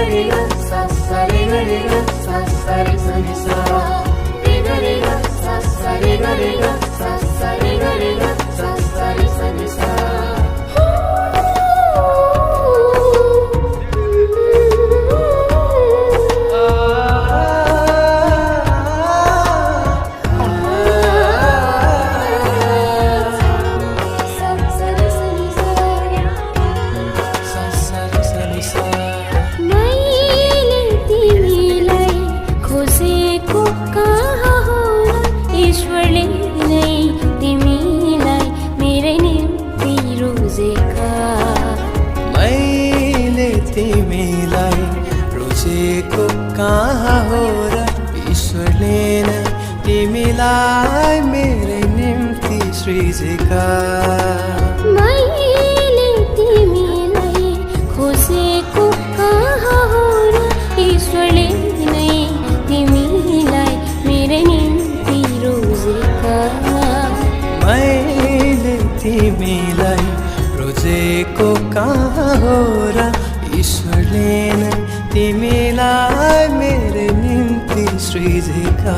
re ga sa sa re ga re sa ni sa re ga sa sa re ga sa sa re ga sa re sa ni sa. तिमीलाई रोजेको कहाँ हो र ईश्वरले नै तिमीलाई मेरै निम्ति सृजेका मैले तिमीलाई खोजेको कहाँ हो र ईश्वरले नै तिमीलाई मेरै निम्ति रोजेका मैले तिमीलाई रोजेको कहाँ हो र ईश्वरले नै तिमीलाई मेरै निम्ति सृजेका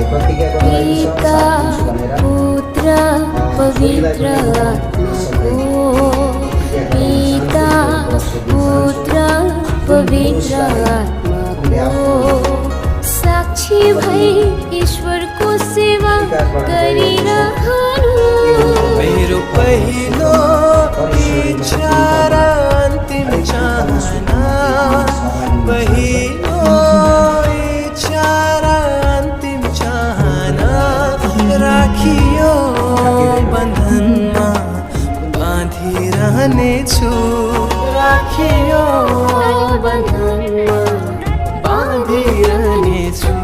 पिता पुत्र पवित्र आत्माको पिता पुत्र पवित्र आत्माको साक्षी भई ईश्वरको सेवा गरिरहनु मेरो पहिलो इच्छा र अन्तिम चाहना पहिलो इच्छा र अन्तिम चाहना राखियो बन्धनमा बाँधिरहनेछु राखियो बन्धनमा बाँधिरहनेछु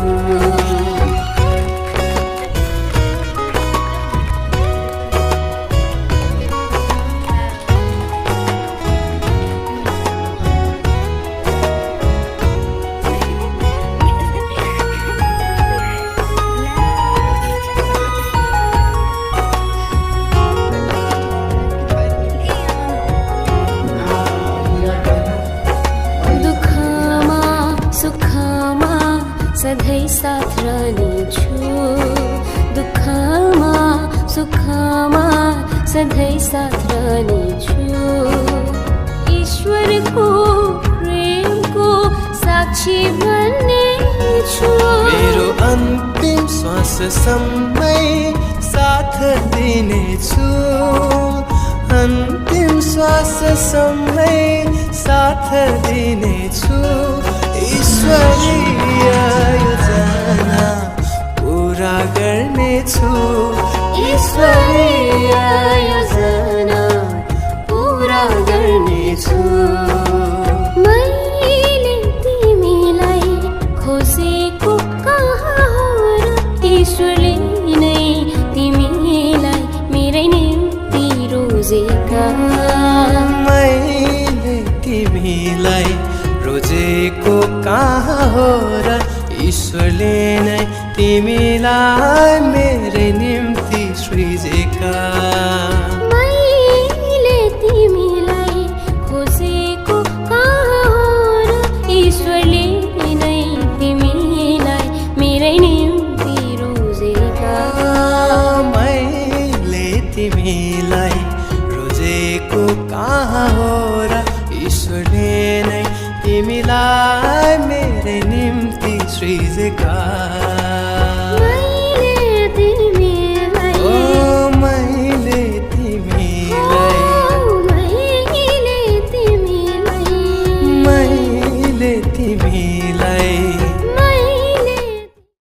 सधैँ साथ रहनेछु दुःखमा सुखमा सधैँ साथ रहनेछु ईश्वरको प्रेमको साक्षी बन्नेछु मेरो अन्तिम श्वाससम्मै साथ दिनेछु अन्तिम श्वाससम्मै साथ दिनेछु ईश्वरीय योजना पुरा गर्नेछु ईश्वरीय योजना पुरा गर्नेछु मैले तिमीलाई खोजेको कहाँ हो र ईश्वरले नै तिमीलाई मेरै निम्ति रोजेका मैले तिमीलाई रोजेको कहाँ हो र ईश्वरले नै तिमीलाई मेरै निम्ति सृजेका मैले तिमीलाई खोजेको कहाँ हो र ईश्वरले नै तिमीलाई मेरै निम्ति रोजेका मैले तिमीलाई रोजेको कहाँ हो र ईश्वरले नै तिमीलाई मेरै निम्ति सृजेका